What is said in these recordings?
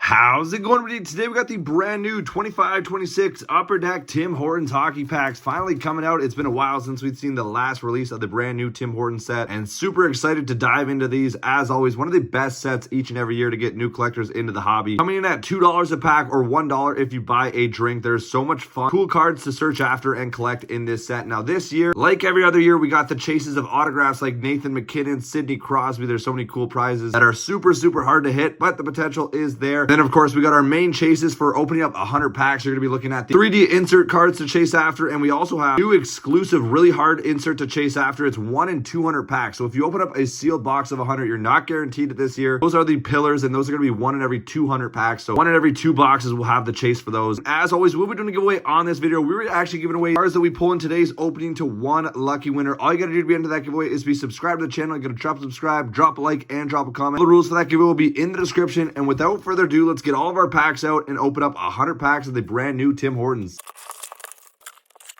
How's it going, everybody? Today we got the brand new 25-26 Upper Deck Tim Hortons hockey packs finally coming out. It's been a while since we've seen the last release of the brand new Tim Hortons set, and super excited to dive into these. As always, one of the best sets each and every year to get new collectors into the hobby. Coming in at $2 a pack or $1 if you buy a drink. There's so much fun, cool cards to search after and collect in this set. Now this year, like every other year, we got the chases of autographs like Nathan MacKinnon, Sidney Crosby. There's so many cool prizes that are super hard to hit, but the potential is there. Then, of course, we got our main chases for opening up 100 packs. You're going to be looking at the 3D insert cards to chase after, and we also have new exclusive, really hard insert to chase after. It's 1 in 200 packs. So if you open up a sealed box of 100, you're not guaranteed it this year. Those are the pillars, and those are going to be 1 in every 200 packs. So 1 in every 2 boxes will have the chase for those. As always, we'll be doing a giveaway on this video. We're actually giving away cards that we pull in today's opening to 1 lucky winner. All you got to do to be into that giveaway is be subscribed to the channel. You got to drop a subscribe, drop a like, and drop a comment. All the rules for that giveaway will be in the description. And without further ado, let's get all of our packs out and open up 100 packs of the brand new Tim Hortons.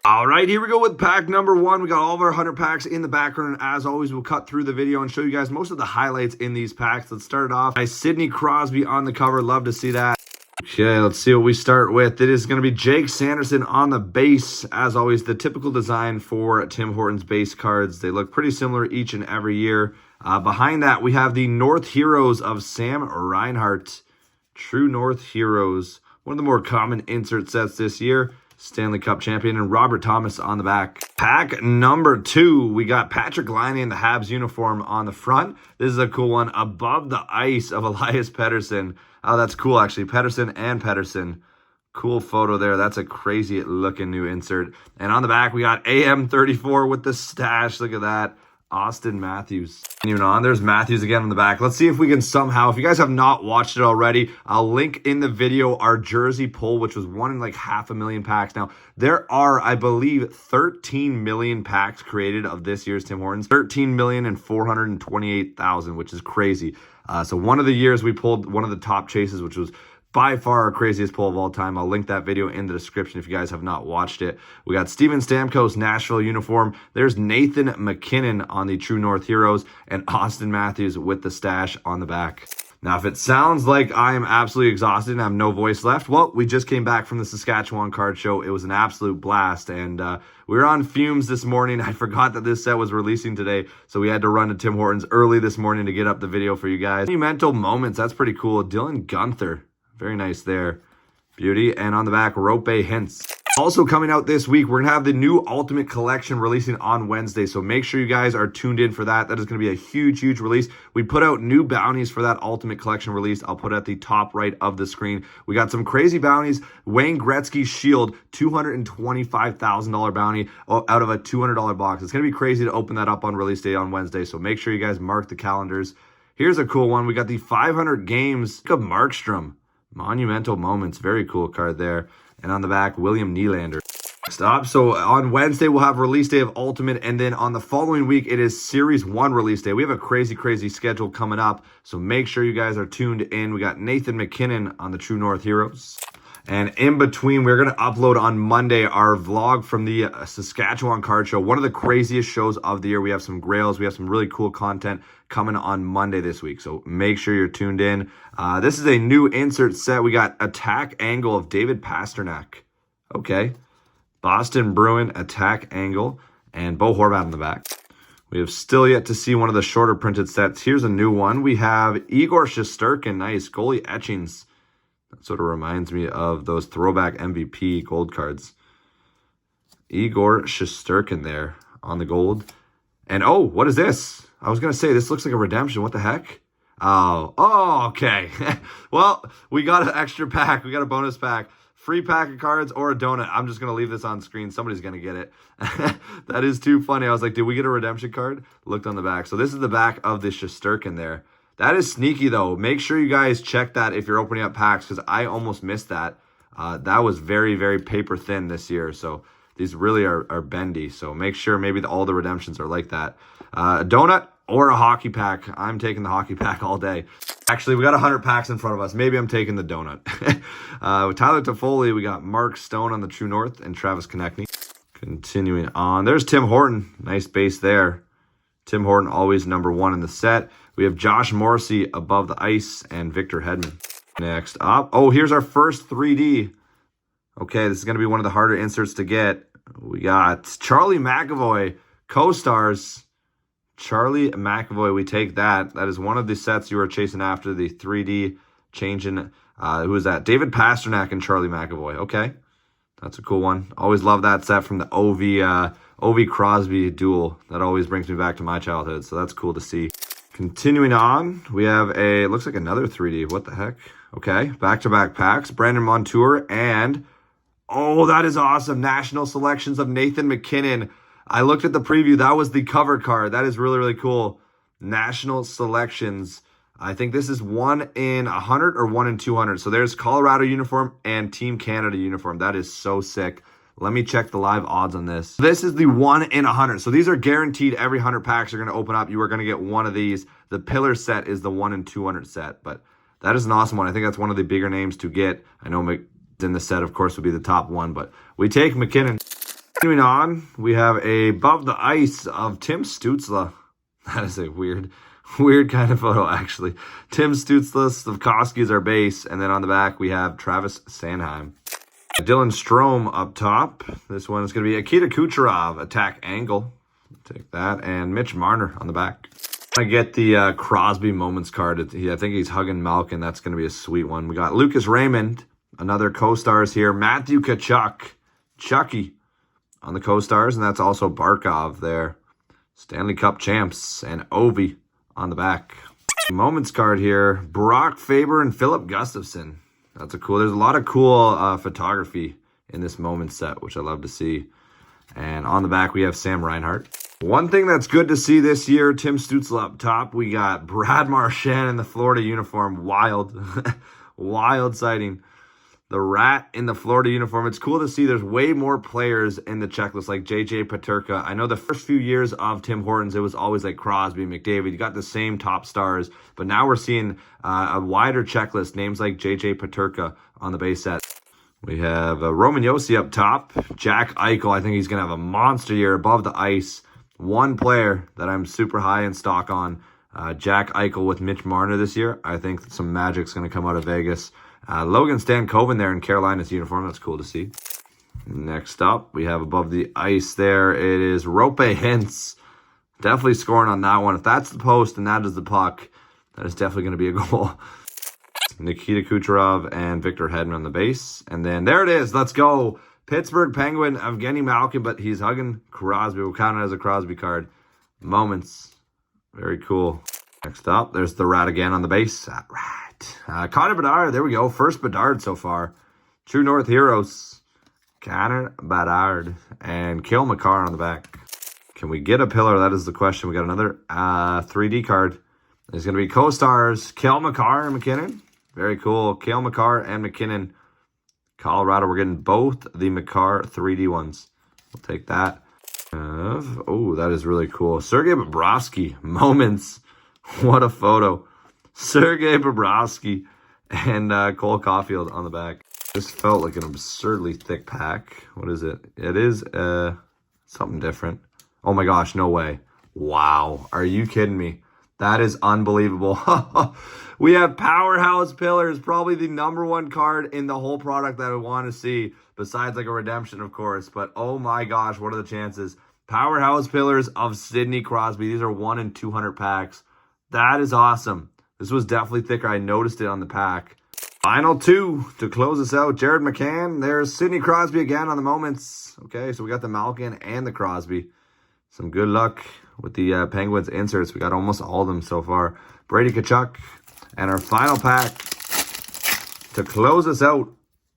All right, here we go with pack number 1. We got all of our 100 packs in the background, and as always, we'll cut through the video and show you guys most of the highlights in these packs. Let's start it off by Sidney Crosby on the cover. Love to see that. Okay, let's see what we start with. It is going to be Jake Sanderson on the base. As always, the typical design for Tim Hortons base cards. They look pretty similar each and every year. Behind that, we have the North Heroes of Sam Reinhart. True North Heroes. One of the more common insert sets this year. Stanley Cup champion, and Robert Thomas on the back. Pack number 2, we got Patrick Laine in the Habs uniform on the front. This is a cool one. Above the Ice of Elias Pettersson. Oh, that's cool, actually. Pettersson and Pettersson. Cool photo there. That's a crazy looking new insert. And on the back, we got AM34 with the stash. Look at that. Austin Matthews. Continuing on, there's Matthews again on the back. Let's see if we can somehow, if you guys have not watched it already, I'll link in the video our jersey pull, which was 1 in like 500,000 packs. Now, there are, I believe, 13 million packs created of this year's Tim Hortons. 13,428,000, which is crazy. So one of the years we pulled one of the top chases, which was by far our craziest pull of all time. I'll link that video in the description if you guys have not watched it. We got Steven Stamkos Nashville uniform. There's Nathan MacKinnon on the True North Heroes, and Austin Matthews with the stash on the back. Now, if it sounds like I am absolutely exhausted and I have no voice left, well, we just came back from the Saskatchewan card show. It was an absolute blast, and we were on fumes this morning. I forgot that this set was releasing today, so we had to run to Tim Hortons early this morning to get up the video for you guys. Monumental moments, that's pretty cool. Dylan Gunther. Very nice there. Beauty. And on the back, Rope Hintz. Also coming out this week, we're going to have the new Ultimate Collection releasing on Wednesday. So make sure you guys are tuned in for that. That is going to be a huge release. We put out new bounties for that Ultimate Collection release. I'll put it at the top right of the screen. We got some crazy bounties. Wayne Gretzky Shield, $225,000 bounty out of a $200 box. It's going to be crazy to open that up on release day on Wednesday. So make sure you guys mark the calendars. Here's a cool one. We got the 500 games of Markstrom. Monumental moments. Very cool card there. And on the back, William Nylander. Stop. So on Wednesday, we'll have release day of Ultimate. And then on the following week, it is Series 1 release day. We have a crazy schedule coming up. So make sure you guys are tuned in. We got Nathan MacKinnon on the True North Heroes. And in between, we're going to upload on Monday our vlog from the Saskatchewan card show. One of the craziest shows of the year. We have some grails. We have some really cool content coming on Monday this week. So make sure you're tuned in. This is a new insert set. We got Attack Angle of David Pasternak. Okay. Boston Bruin Attack Angle. And Bo Horvat in the back. We have still yet to see one of the shorter printed sets. Here's a new one. We have Igor Shesterkin. Nice. Goalie etchings. That sort of reminds me of those throwback MVP gold cards. Igor Shesterkin there on the gold. And oh, what is this? I was going to say, this looks like a redemption. What the heck? Oh, okay. Well, we got an extra pack. We got a bonus pack. Free pack of cards or a donut. I'm just going to leave this on screen. Somebody's going to get it. That is too funny. I was like, did we get a redemption card? Looked on the back. So this is the back of the Shesterkin there. That is sneaky, though. Make sure you guys check that if you're opening up packs, because I almost missed that. That was very paper thin this year, so these really are bendy. So make sure maybe all the redemptions are like that. A donut or a hockey pack. I'm taking the hockey pack all day. Actually, we got 100 packs in front of us. Maybe I'm taking the donut. With Tyler Toffoli, we got Mark Stone on the True North and Travis Konechny. Continuing on, there's Tim Horton. Nice base there. Tim Horton always number 1 in the set. We have Josh Morrissey above the ice and Victor Hedman. Next up, oh, here's our first 3D. Okay, this is going to be one of the harder inserts to get. We got Charlie McAvoy, co-stars. Charlie McAvoy, we take that. That is one of the sets you were chasing after, the 3D changing. Who is that? David Pasternak and Charlie McAvoy. Okay, that's a cool one. Always love that set from the Ovi Crosby duel. That always brings me back to my childhood, so that's cool to see. Continuing on, we have looks like another 3D. What the heck? Okay, back-to-back packs. Brandon Montour and, oh, that is awesome. National selections of Nathan McKinnon. I looked at the preview. That was the cover card. That is really, really cool. National selections. I think this is 1 in 100 or 1 in 200. So there's Colorado uniform and Team Canada uniform. That is so sick. Let me check the live odds on this. This is the 1 in 100. So these are guaranteed. Every 100 packs are going to open up. You are going to get one of these. The pillar set is the 1 in 200 set. But that is an awesome one. I think that's one of the bigger names to get. I know in the set, of course, would be the top one. But we take McKinnon. Continuing on, we have a above the ice of Tim Stützle. That is a weird kind of photo, actually. Tim Stützle, Slavkovsky is our base. And then on the back, we have Travis Sanheim. Dylan Strome up top. This one is going to be Akita Kucherov, attack angle. Take that. And Mitch Marner on the back. I get the Crosby Moments card. I think he's hugging Malkin. That's going to be a sweet one. We got Lucas Raymond, another co-stars here. Matthew Tkachuk, Chucky on the co-stars. And that's also Barkov there. Stanley Cup champs and Ovi on the back. Moments card here. Brock Faber and Philip Gustafson. That's there's a lot of cool photography in this moment set, which I love to see. And on the back, we have Sam Reinhart. One thing that's good to see this year, Tim Stützle up top. We got Brad Marchand in the Florida uniform. Wild. Wild sighting. The Rat in the Florida uniform. It's cool to see there's way more players in the checklist, like JJ Peterka. I know the first few years of Tim Hortons, it was always like Crosby, McDavid. You got the same top stars, but now we're seeing a wider checklist. Names like JJ Peterka on the base set. We have Roman Josi up top. Jack Eichel, I think he's going to have a monster year above the ice. One player that I'm super high in stock on, Jack Eichel with Mitch Marner this year. I think some magic's going to come out of Vegas. Logan Stankoven there in Carolina's uniform. That's cool to see. Next up, we have above the ice there. It is Rope Hintz. Definitely scoring on that one. If that's the post and that is the puck, that is definitely going to be a goal. Nikita Kucherov and Victor Hedman on the base. And then there it is. Let's go. Pittsburgh Penguin, Evgeny Malkin, but he's hugging Crosby. We'll count it as a Crosby card. Moments. Very cool. Next up, there's the Rat again on the base. Right. Connor Bedard. There we go. First Bedard so far. True North Heroes. Connor Bedard. And Cale Makar on the back. Can we get a pillar? That is the question. We got another 3D card. There's going to be co-stars Cale Makar and McKinnon. Very cool. Cale Makar and McKinnon. Colorado, we're getting both the Makar 3D ones. We'll take that. Oh, that is really cool. Sergei Bobrovsky. Moments. What a photo. Sergei Bobrovsky and Cole Caulfield on the back. This felt like an absurdly thick pack. What is it? It is something different. Oh my gosh, no way. Wow. Are you kidding me? That is unbelievable. We have Powerhouse Pillars, probably the #1 card in the whole product that I want to see, besides like a redemption, of course. But oh my gosh, what are the chances? Powerhouse Pillars of Sidney Crosby. These are 1 in 200 packs. That is awesome. This was definitely thicker. I noticed it on the pack. Final 2 to close us out. Jared McCann. There's Sidney Crosby again on the moments. Okay, so we got the Malkin and the Crosby. Some good luck with the Penguins inserts. We got almost all of them so far. Brady Tkachuk. And our final pack to close us out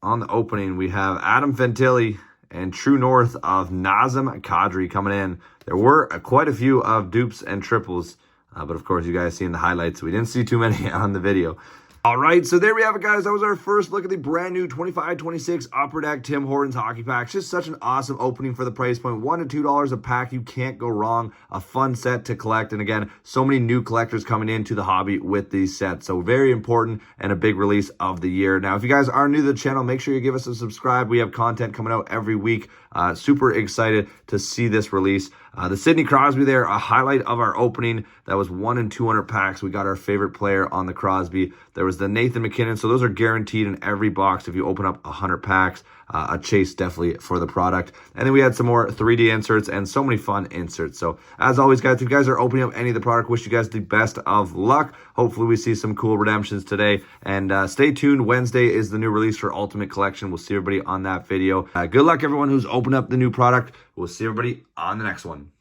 on the opening, we have Adam Fantilli and True North of Nazem Kadri coming in. There were quite a few of dupes and triples, but of course you guys seen the highlights. We didn't see too many on the video. All right, so there we have it, guys. That was our first look at the brand new 25-26 Upper Deck Tim Hortons hockey packs. Just such an awesome opening for the price point. $1 to $2 a pack. You can't go wrong. A fun set to collect. And again, so many new collectors coming into the hobby with these sets. So very important and a big release of the year. Now, if you guys are new to the channel, make sure you give us a subscribe. We have content coming out every week. Super excited to see this release. The Sidney Crosby there, a highlight of our opening. That was 1 in 200 packs. We got our favorite player on the Crosby. There was was the Nathan McKinnon. So those are guaranteed in every box if you open up 100 packs. A chase definitely for the product. And then we had some more 3D inserts and so many fun inserts. So as always, guys, if you guys are opening up any of the product, wish you guys the best of luck. Hopefully we see some cool redemptions today. And stay tuned. Wednesday is the new release for Ultimate Collection. We'll see everybody on that video. Good luck, everyone who's opened up the new product. We'll see everybody on the next one.